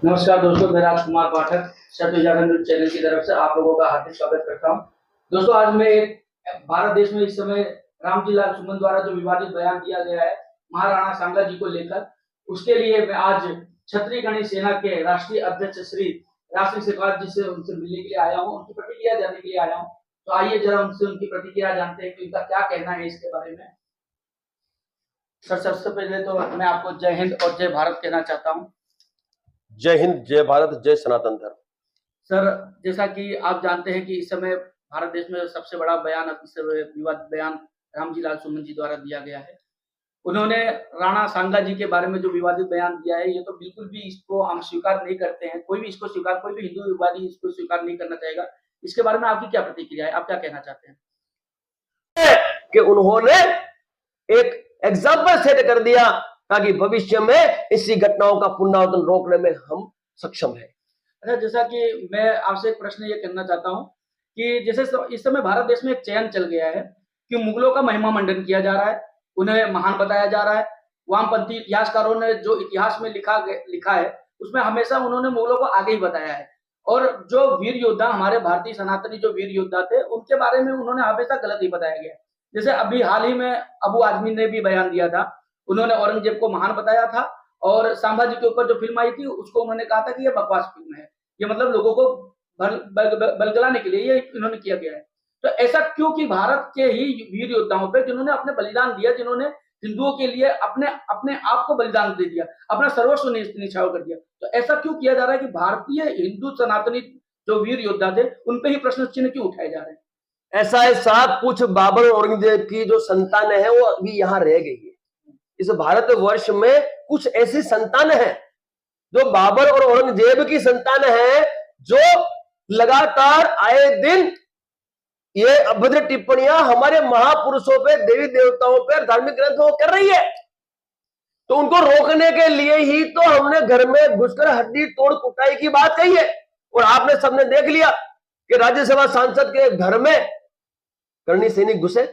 नमस्कार दोस्तों, मैं राजकुमार पाठक सत्य उजागर न्यूज चैनल की तरफ से आप लोगों का हार्दिक स्वागत करता हूं। दोस्तों, आज मैं भारत देश में इस समय रामजी लाल सुमन द्वारा जो विवादित बयान दिया गया है महाराणा सांगा जी को लेकर, उसके लिए मैं आज क्षत्रिय गणेश सेना के राष्ट्रीय अध्यक्ष श्री राष्ट्रीय शेखावत जी से उनसे मिलने के लिए आया हूँ, उनकी प्रतिक्रिया जानने के लिए आया हूँ। तो आइए जरा उनसे उनकी प्रतिक्रिया जानते हैं कि उनका क्या कहना है इसके बारे में। सर, सबसे पहले तो मैं आपको जय हिंद और जय भारत कहना चाहता हूँ। जय हिंद, जय भारत, जय सनातन धर्म। सर, जैसा कि आप जानते हैं कि इस समय भारत देश में सबसे बड़ा बयान, इस समय विवादित बयान रामजी लाल सुमन जी द्वारा दिया गया है। उन्होंने राणा सांगा जी के बारे में जो विवादित बयान दिया है, ये तो बिल्कुल भी इसको हम स्वीकार नहीं करते हैं। कोई भी हिंदूवादी इसको स्वीकार नहीं करना चाहेगा। इसके बारे में आपकी क्या प्रतिक्रिया है? आप क्या कहना चाहते हैं? कि उन्होंने एक एग्जाम्पल सेट कर दिया ताकि भविष्य में इसी घटनाओं का पुनरावृत्ति रोकने में हम सक्षम है। अच्छा, जैसा कि मैं आपसे एक प्रश्न ये करना चाहता हूँ कि जैसे इस समय भारत देश में एक चयन चल गया है कि मुगलों का महिमा मंडन किया जा रहा है, उन्हें महान बताया जा रहा है। वामपंथी इतिहासकारों ने जो इतिहास में लिखा है, उसमें हमेशा उन्होंने मुगलों को आगे ही बताया है। और जो वीर योद्धा, हमारे भारतीय सनातनी जो वीर योद्धा थे, उनके बारे में उन्होंने हमेशा गलत ही बताया गया। जैसे अभी हाल ही में अबू आजमी ने भी बयान दिया था, उन्होंने औरंगजेब को महान बताया था और संभाजी के ऊपर जो फिल्म आई थी उसको उन्होंने कहा था कि ये बकवास फिल्म है, ये मतलब लोगों को बलगलाने के लिए ये इन्होंने किया गया है। तो ऐसा क्यों कि भारत के ही वीर योद्धाओं पे जिन्होंने अपने बलिदान दिया, जिन्होंने हिंदुओं के लिए अपने अपने आप को बलिदान दे दिया, अपना सर्वस्व निछावर कर दिया, तो ऐसा क्यों किया जा रहा है कि भारतीय हिंदू सनातनी जो वीर योद्धा थे उन पे ही प्रश्न चिन्ह क्यों उठाए जा रहे हैं? ऐसा है साहब, कुछ बाबर और औरंगजेब की जो संतानें हैं वो अभी यहाँ रह गई है। इस भारत वर्ष में कुछ ऐसी संतान है जो बाबर और औरंगजेब की संतान है, जो लगातार आए दिन ये अभद्र टिप्पणियां हमारे महापुरुषों पे, देवी देवताओं पे, धार्मिक ग्रंथों कर रही है। तो उनको रोकने के लिए ही तो हमने घर में घुसकर हड्डी तोड़ कुटाई की बात कही है। और आपने सबने देख लिया कि राज्यसभा सांसद के घर में करणी सैनिक घुसे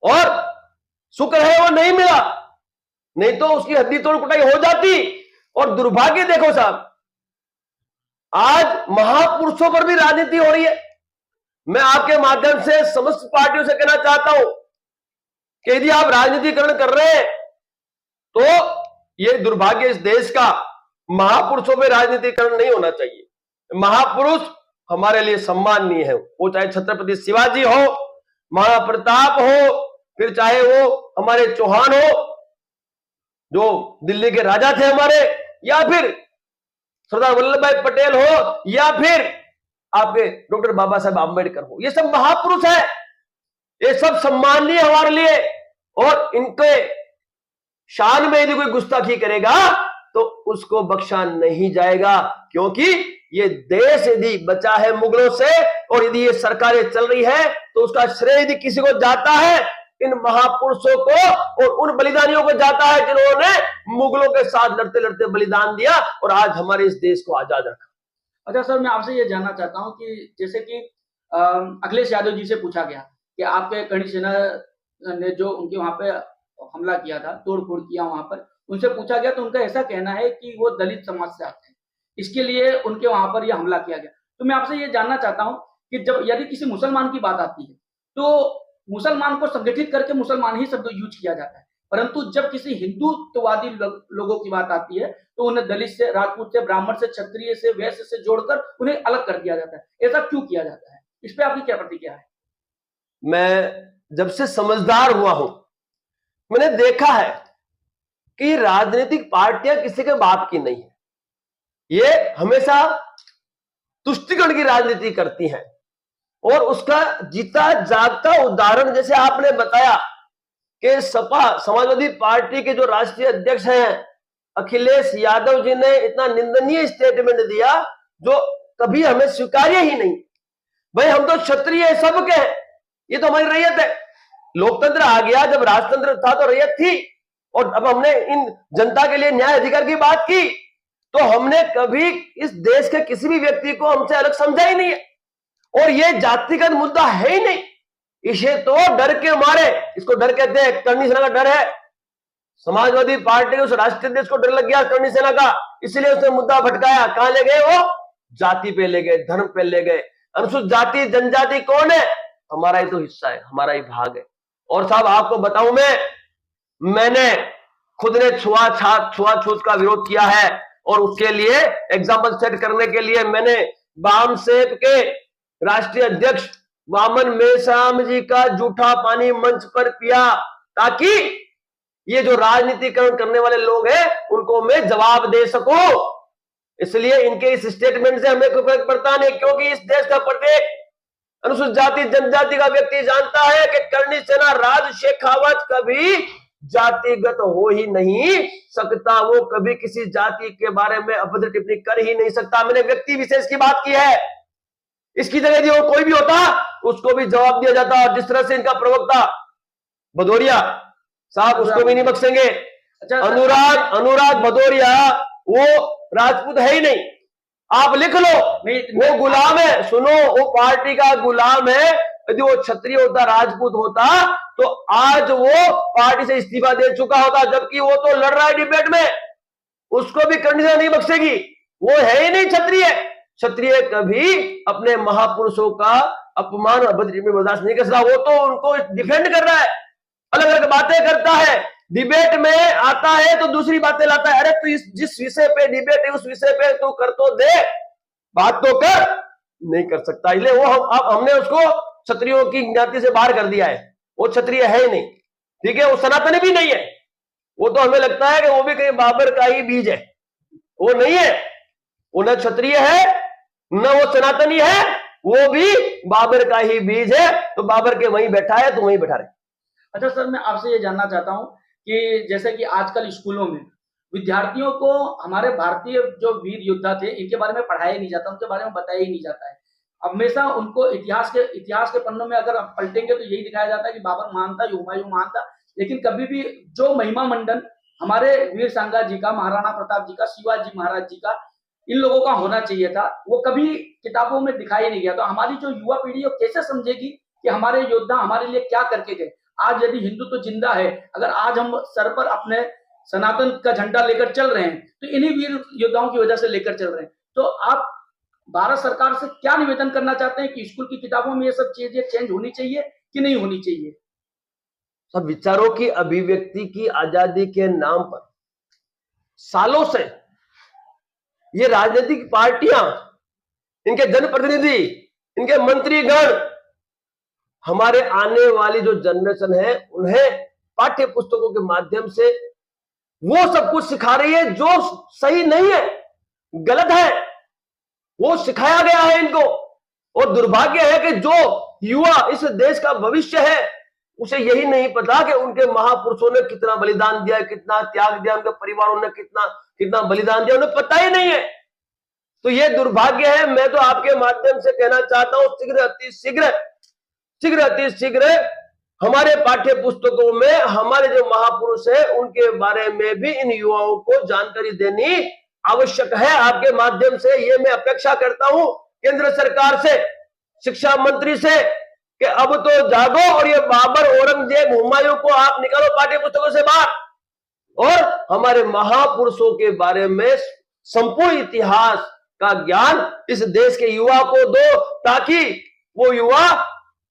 और शुक्र है वो नहीं मिला, नहीं तो उसकी हड्डी तोड़ कुटाई हो जाती। और दुर्भाग्य देखो साहब, आज महापुरुषों पर भी राजनीति हो रही है। मैं आपके माध्यम से समस्त पार्टियों से कहना चाहता हूं कि यदि आप राजनीतिकरण कर रहे हैं तो ये दुर्भाग्य इस देश का, महापुरुषों पे राजनीतिकरण नहीं होना चाहिए। महापुरुष हमारे लिए सम्माननीय है, वो चाहे छत्रपति शिवाजी हो, महाराणा प्रताप हो, फिर चाहे वो हमारे चौहान हो जो दिल्ली के राजा थे हमारे, या फिर सरदार वल्लभ भाई पटेल हो, या फिर आपके डॉक्टर बाबा साहब आंबेडकर हो। ये सब महापुरुष है, ये सब सम्माननीय हमारे लिए। और इनके शान में यदि कोई गुस्ताखी करेगा तो उसको बख्शा नहीं जाएगा, क्योंकि ये देश यदि बचा है मुगलों से और यदि ये सरकारें चल रही है तो उसका श्रेय यदि किसी को जाता है, इन महापुरुषों को और उन बलिदानियों को जाता है जिन्होंने मुगलों के साथ लड़ते लड़ते बलिदान दिया और आज हमारे इस देश को आजाद रखा। अच्छा सर, मैं आपसे ये जानना चाहता हूँ कि जैसे कि अखिलेश यादव जी से पूछा गया कि आपके करणी सेना ने जो उनके वहां पे हमला किया था, तोड़फोड़ किया वहां पर, उनसे पूछा गया तो उनका ऐसा कहना है कि वो दलित समाज से आते हैं, इसके लिए उनके वहां पर यह हमला किया गया। तो मैं आपसे ये जानना चाहता हूँ कि जब यदि किसी मुसलमान की बात आती है तो मुसलमान को संगठित करके मुसलमान ही शब्द यूज किया जाता है, परंतु जब किसी हिंदुत्ववादी लोगों की बात आती है तो उन्हें दलित से, राजपूत से, ब्राह्मण से, क्षत्रिय से, वैश्य से जोड़कर उन्हें अलग कर दिया जाता है। ऐसा क्यों किया जाता है? इस पे आपकी क्या प्रतिक्रिया है? मैं जब से समझदार हुआ हूं, मैंने देखा है कि राजनीतिक पार्टियां किसी के बाप की नहीं है। ये हमेशा तुष्टिकरण की राजनीति करती हैं और उसका जीता जागता उदाहरण जैसे आपने बताया कि सपा समाजवादी पार्टी के जो राष्ट्रीय अध्यक्ष हैं अखिलेश यादव जी ने इतना निंदनीय स्टेटमेंट दिया जो कभी हमें स्वीकार्य ही नहीं। भाई, हम तो क्षत्रिय सबके हैं, ये तो हमारी रैयत है। लोकतंत्र आ गया, जब राजतंत्र था तो रैयत थी, और अब हमने इन जनता के लिए न्याय अधिकार की बात की तो हमने कभी इस देश के किसी भी व्यक्ति को हमसे अलग समझा ही नहीं है। और ये जातिगत मुद्दा है ही नहीं, इसे तो डर के मारे, इसको डर कहते हैं, करणी सेना का डर है। समाजवादी पार्टी के उस राष्ट्रीय अध्यक्ष को डर लग गया करणी सेना का, इसलिए उसने मुद्दा भटकाया। कहां ले गए वो? जाति पे ले गए, धर्म पे ले गए। अनुसूचित जाति जनजाति कौन है? हमारा ही तो हिस्सा है, हमारा ही भाग है। और साहब आपको बताऊं, मैंने खुद ने छुआछूत का विरोध किया है, और उसके लिए एग्जाम्पल सेट करने के लिए मैंने वामसेप के राष्ट्रीय अध्यक्ष वामन मेश्राम जी का जूठा पानी मंच पर पिया, ताकि ये जो राजनीतिकरण करने वाले लोग हैं उनको मैं जवाब दे सकूं। इसलिए इनके इस स्टेटमेंट से हमें कोई फर्क पड़ता नहीं, क्योंकि इस देश का प्रत्येक अनुसूचित जाति जनजाति का व्यक्ति जानता है कि करणी सेना राज शेखावत कभी जातिगत हो ही नहीं सकता। वो कभी किसी जाति के बारे में अभद्र टिप्पणी कर ही नहीं सकता। मैंने व्यक्ति विशेष की बात की है। इसकी जगह यदि वो कोई भी होता उसको भी जवाब दिया जाता। और जिस तरह से इनका प्रवक्ता भदौरिया साहब, उसको भी नहीं बख्शेंगे। अनुराग भदौरिया वो राजपूत है ही नहीं, आप लिख लो, वो गुलाम है। सुनो, वो पार्टी का गुलाम है। यदि वो क्षत्रिय होता, राजपूत होता, तो आज वो पार्टी से इस्तीफा दे चुका होता, जबकि वो तो लड़ रहा है डिबेट में। उसको भी करणी सेना नहीं बख्शेगी। वो है ही नहीं क्षत्रिय। क्षत्रिय कभी अपने महापुरुषों का अपमान और अभद्र टिप्पणी बर्दाश्त नहीं कर सकता। वो तो उनको डिफेंड कर रहा है, अलग अलग बातें करता है, डिबेट में आता है तो दूसरी बातें लाता है। अरे तू जिस विषय पे डिबेट है उस विषय पे तू कर तो दे, बात तो कर, नहीं कर सकता। इसलिए वो हमने उसको क्षत्रियों की ज्ञाति से बाहर कर दिया है। वो क्षत्रिय है ही नहीं, ठीक है। वो सनातनी भी नहीं है। वो तो हमें लगता है कि वो भी कहीं बाबर का ही बीज है। वो नहीं है, वो न क्षत्रिय है न वो सनातनी है, वो भी बाबर का ही बीज है। तो बाबर के वहीं बैठा है तो वहीं बैठा रहे। अच्छा सर, मैं आपसे ये जानना चाहता हूँ कि जैसे कि आजकल स्कूलों में विद्यार्थियों को हमारे भारतीय जो वीर योद्धा थे इनके बारे में पढ़ाया ही नहीं जाता, उनके बारे में बताया ही नहीं जाता है। हमेशा उनको इतिहास के पन्नों में अगर आप पलटेंगे तो यही दिखाया जाता है कि बाबर महान था, हुमायूं महान था, लेकिन कभी भी जो महिमा मंडन हमारे वीर सांगा जी का, महाराणा प्रताप जी का, शिवाजी महाराज जी का, इन लोगों का होना चाहिए था, वो कभी किताबों में दिखाई नहीं गया। तो हमारी जो युवा पीढ़ी है कैसे समझेगी कि हमारे योद्धा हमारे लिए क्या करके गए। आज यदि हिंदुत्व तो जिंदा है, अगर आज हम सर पर अपने सनातन का झंडा लेकर चल रहे हैं तो इन्हीं वीर योद्धाओं की वजह से लेकर चल रहे हैं। तो आप भारत सरकार से क्या निवेदन करना चाहते हैं कि स्कूल की किताबों में ये सब चीजें चेंज होनी चाहिए कि नहीं होनी चाहिए? सब विचारों की अभिव्यक्ति की आजादी के नाम पर सालों से ये राजनीतिक पार्टियां, इनके जनप्रतिनिधि, इनके मंत्रीगण हमारे आने वाली जो जनरेशन है उन्हें पाठ्य पुस्तकों के माध्यम से वो सब कुछ सिखा रही है जो सही नहीं है, गलत है, वो सिखाया गया है इनको। और दुर्भाग्य है कि जो युवा इस देश का भविष्य है उसे यही नहीं पता कि उनके महापुरुषों ने कितना बलिदान दिया है, कितना त्याग दिया, उनके परिवारों ने कितना बलिदान दिया, उन्हें पता ही नहीं है। तो ये दुर्भाग्य है। मैं तो आपके माध्यम से कहना चाहता हूं, अति शीघ्र हमारे पाठ्य पुस्तकों में हमारे जो महापुरुष है उनके बारे में भी इन युवाओं को जानकारी देनी आवश्यक है। आपके माध्यम से ये मैं अपेक्षा करता हूं केंद्र सरकार से, शिक्षा मंत्री से, कि अब तो जागो और ये बाबर, औरंगजेब, हुमायूं को आप निकालो पाठ्य पुस्तकों से बाहर, और हमारे महापुरुषों के बारे में संपूर्ण इतिहास का ज्ञान इस देश के युवा को दो, ताकि वो युवा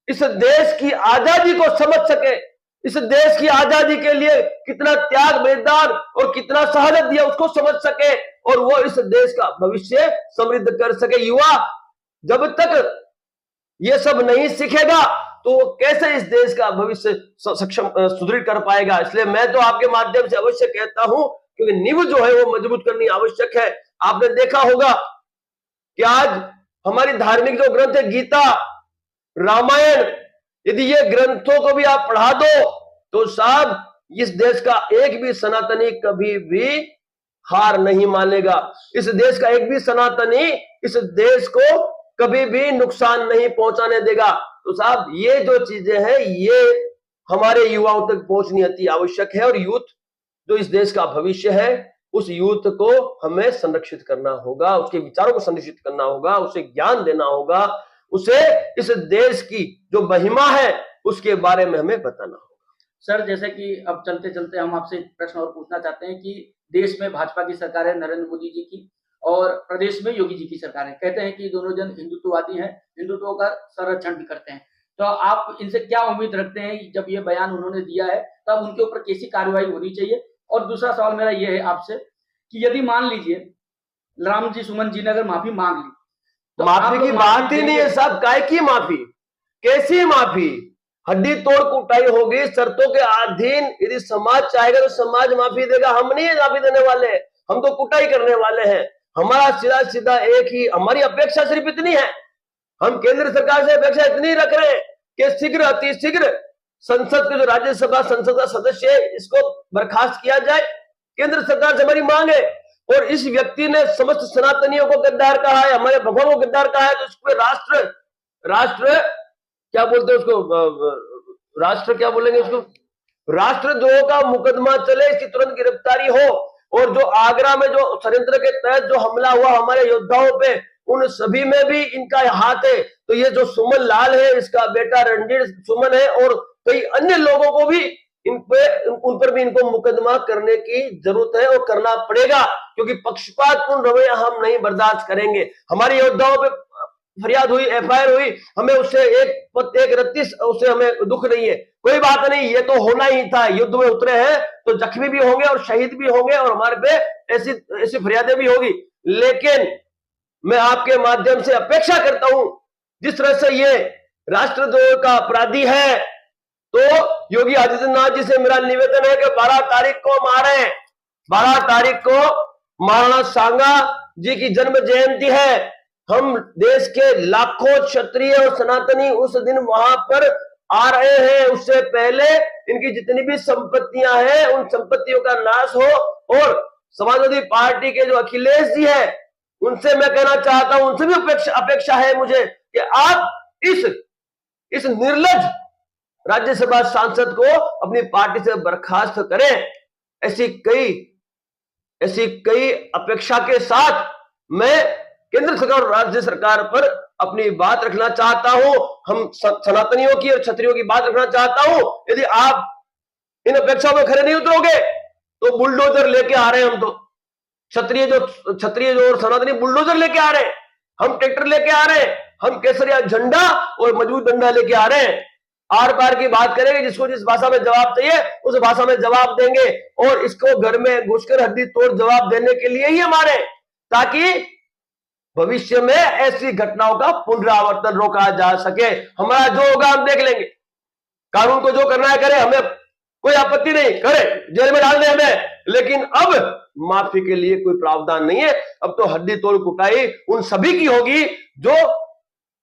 इस देश की आजादी को समझ सके, इस देश की आजादी के लिए कितना त्याग, बलिदान और कितना शहादत दिया उसको समझ सके, और वो इस देश का भविष्य समृद्ध कर सके। युवा जब तक ये सब नहीं सीखेगा तो वो कैसे इस देश का भविष्य सक्षम सुदृढ़ कर पाएगा। इसलिए मैं तो आपके माध्यम से अवश्य कहता हूं, क्योंकि नींव जो है वो मजबूत करनी आवश्यक है। आपने देखा होगा कि आज हमारी धार्मिक जो ग्रंथ है, गीता, रामायण, यदि ये ग्रंथों को भी आप पढ़ा दो तो साहब इस देश का एक भी सनातनी कभी भी हार नहीं मानेगा। इस देश का एक भी सनातनी इस देश को कभी भी नुकसान नहीं पहुंचाने देगा। तो साहब ये जो चीजें हैं ये हमारे युवाओं तक पहुंचनी अति आवश्यक है, और यूथ जो इस देश का भविष्य है उस यूथ को हमें संरक्षित करना होगा, उसके विचारों को संरक्षित करना होगा, उसे ज्ञान देना होगा, उसे इस देश की जो महिमा है उसके बारे में हमें बताना होगा। सर जैसे कि अब चलते चलते हम आपसे एक प्रश्न और पूछना चाहते हैं कि देश में भाजपा की सरकार है नरेंद्र मोदी जी की, और प्रदेश में योगी जी की सरकार है। कहते हैं कि दोनों जन हिंदुत्ववादी हैं, हिंदुत्व का संरक्षण भी करते हैं। तो आप इनसे क्या उम्मीद रखते हैं कि जब ये बयान उन्होंने दिया है तब उनके ऊपर कैसी कार्रवाई होनी चाहिए? और दूसरा सवाल मेरा ये है आपसे कि यदि मान लीजिए राम जी सुमन जी ने अगर माफी मांग ली तो आप माफी लोग की बात ही नहीं है देंगे? साहब, काय की माफी, कैसी माफी? हड्डी तोड़ कुटाई होगी शर्तों के अधीन, यदि समाज चाहेगा तो समाज माफी देगा, हम नहीं माफी देने वाले, हम तो कुटाई करने वाले हैं। हमारा सीधा सीधा एक ही, हमारी अपेक्षा सिर्फ इतनी है, हम केंद्र सरकार से अपेक्षा इतनी रख रहे हैं कि शीघ्र अति शीघ्र संसद के जो राज्यसभा संसद का सदस्य है इसको बर्खास्त किया जाए, केंद्र सरकार से हमारी मांग है। और इस व्यक्ति ने समस्त सनातनियों को गद्दार कहा है, हमारे भगवान को गद्दार कहा है, तो उसको राष्ट्र क्या बोलते हैं उसको, राष्ट्र क्या बोलेंगे उसको, राष्ट्रद्रोह का मुकदमा चले, इसकी तुरंत गिरफ्तारी हो। और जो आगरा में जो षड्यंत्र के तहत जो हमला हुआ हमारे योद्धाओं पे, उन सभी में भी इनका हाथ है। तो ये जो सुमन लाल है, इसका बेटा रणधीर सुमन है, और कई अन्य लोगों को भी उन पर भी इनको मुकदमा करने की जरूरत है और करना पड़ेगा, क्योंकि पक्षपातपूर्ण रवैया हम नहीं बर्दाश्त करेंगे। हमारे योद्धाओं पे फरियाद हुई, एफआईआर हुई, हमें उससे एक रत्ती उससे हमें दुख नहीं है, कोई बात नहीं, ये तो होना ही था, युद्ध में उतरे हैं तो जख्मी भी होंगे और शहीद भी होंगे और हमारे पे ऐसी ऐसी फरियादें भी होगी। लेकिन मैं आपके माध्यम से अपेक्षा करता हूं, जिस तरह से ये राष्ट्रद्रोह का अपराधी है, तो योगी आदित्यनाथ जी से मेरा निवेदन है कि 12 तारीख को हम आ रहे हैं, 12 तारीख को महाराणा सांगा जी की जन्म जयंती है। हम देश के लाखों क्षत्रिय और सनातनी उस दिन वहां पर आ रहे हैं। उससे पहले इनकी जितनी भी संपत्तियां हैं उन संपत्तियों का नाश हो। और समाजवादी पार्टी के जो अखिलेश जी है उनसे मैं कहना चाहता हूं, उनसे भी अपेक्षा है मुझे कि आप इस निर्लज राज्यसभा सांसद को अपनी पार्टी से बर्खास्त करें। ऐसी कई अपेक्षा के साथ मैं केंद्र सरकार और राज्य सरकार पर अपनी बात रखना चाहता हूं। हम सनातनियों की और क्षत्रियों की बात रखना चाहता हूं। यदि आप इन अपेक्षाओं में खरे नहीं उतरोगे तो बुलडोजर लेके आ रहे हैं हम, तो क्षत्रिय जो और सनातनी बुलडोजर लेके आ रहे हैं, हम ट्रैक्टर लेके आ रहे हैं, हम केसरिया झंडा और मजबूत डंडा लेके आ रहे हैं। आर पार की बात करेंगे, जिसको जिस भाषा में जवाब चाहिए उस भाषा में जवाब देंगे, और इसको घर में घुसकर हड्डी तोड़ जवाब देने के लिए ही हमारे, ताकि भविष्य में ऐसी घटनाओं का पुनरावर्तन रोका जा सके। हमारा जो होगा हम देख लेंगे, कानून को जो करना है करे, हमें कोई आपत्ति नहीं, करे जेल में डाल दे हमें, लेकिन अब माफी के लिए कोई प्रावधान नहीं है। अब तो हड्डी तोड़ कुटाई उन सभी की होगी जो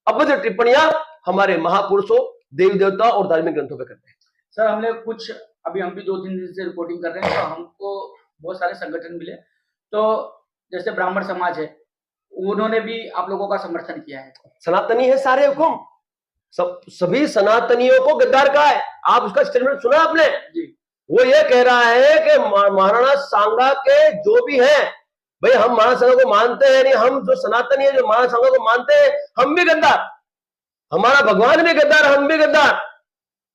अभद्र टिप्पणियां हमारे महापुरुषों, देवी देवता और धार्मिक ग्रंथों पे करते हैं। सर हमने कुछ अभी हम भी 2-3 दिन से रिपोर्टिंग कर रहे हैं, तो हमको बहुत सारे संगठन मिले, तो जैसे ब्राह्मण समाज है उन्होंने भी आप लोगों का समर्थन किया है। सनातनी है सारे हुकुम, सभी सनातनियों को गद्दार कहा है। आप उसका स्टेटमेंट सुना आपने जी? वो ये कह रहा है कि महाराणा सांगा के जो भी हैं, भाई हम महाराणा सांगा को मानते हैं नहीं, हम जो सनातनी है जो महाराणा सांगा को मानते हैं, हम भी गद्दार, हमारा भगवान भी गद्दार, हम भी गद्दार।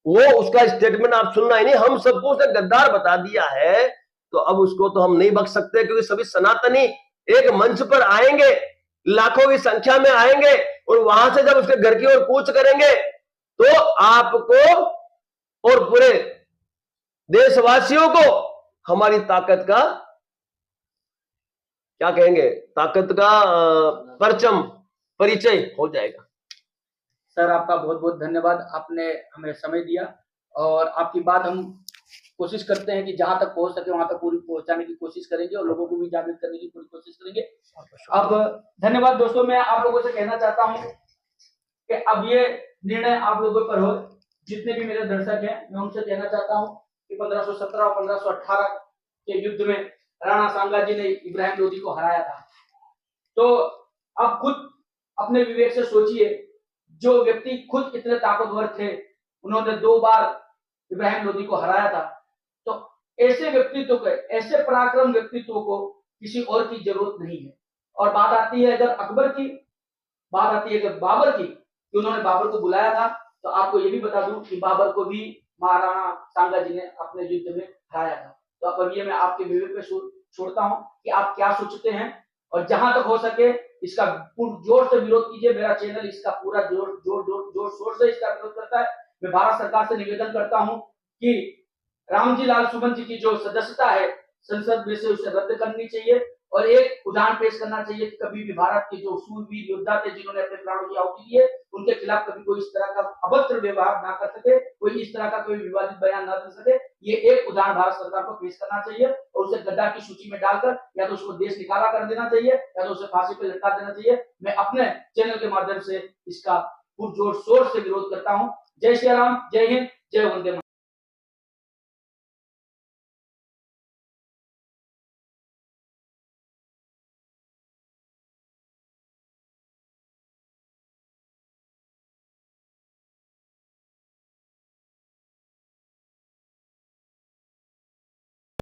वो उसका स्टेटमेंट आप सुनना ही नहीं, हम सबको उसने गद्दार बता दिया है, तो अब उसको तो हम नहीं बख्श सकते, क्योंकि सभी सनातनी एक मंच पर आएंगे, लाखों की संख्या में आएंगे, और वहां से जब उसके घर की ओर कूच करेंगे तो आपको और पूरे देशवासियों को हमारी ताकत का क्या कहेंगे, ताकत का परचम परिचय हो जाएगा। सर आपका बहुत बहुत धन्यवाद, आपने हमें समय दिया, और आपकी बात हम कोशिश करते हैं कि जहां तक पहुंच सके वहां तक पूरी पहुंचाने की कोशिश करेंगे और लोगों को भी जागृत करने की पूरी कोशिश करेंगे। अब धन्यवाद दोस्तों, मैं आप लोगों से कहना चाहता हूं कि अब ये निर्णय आप लोगों पर हो। जितने भी मेरे दर्शक हैं मैं उनसे कहना चाहता हूं कि 1517 और 1518 के युद्ध में राणा सांगा जी ने इब्राहिम लोदी को हराया था। तो आप खुद अपने विवेक से सोचिए, जो व्यक्ति खुद इतने ताकतवर थे, उन्होंने 2 बार इब्राहिम लोदी को हराया था, तो ऐसे व्यक्तित्व को, ऐसे पराक्रम व्यक्तित्व को किसी और की जरूरत नहीं है। और बात आती है अगर अकबर की, बात आती है अगर बाबर की, कि उन्होंने बाबर को बुलाया था, तो आपको ये भी बता दूं कि बाबर को भी महाराणा सांगा जी ने अपने युद्ध में हराया था। तो अब ये मैं आपके विवेक पे छोड़ता हूँ कि आप क्या सोचते हैं, और जहां तक हो सके इसका जोर से विरोध कीजिए। मेरा चैनल इसका पूरा जोर शोर से इसका विरोध करता है। मैं भारत सरकार से निवेदन करता हूं कि रामजी लाल सुमन जी की जो सदस्यता है संसद में से उसे रद्द करनी चाहिए, और एक उदाहरण पेश करना चाहिए कि कभी भी भारत के जो सूरवीर योद्धा थे जिन्होंने अपने प्राणों की आहुति दी है, उनके खिलाफ कभी कोई इस तरह का अभद्र व्यवहार ना कर सके, कोई इस तरह का कोई विवादित बयान ना दे सके। ये एक उदाहरण भारत सरकार को पेश करना चाहिए, और उसे गद्दार की सूची में डालकर या तो उसको देश निकाला कर देना चाहिए, या तो उसे फांसी पर लटका देना चाहिए। मैं अपने चैनल के माध्यम से इसका पुरजोर शोर से विरोध करता हूँ। जय श्री राम, जय हिंद, जय वंदे मातरम।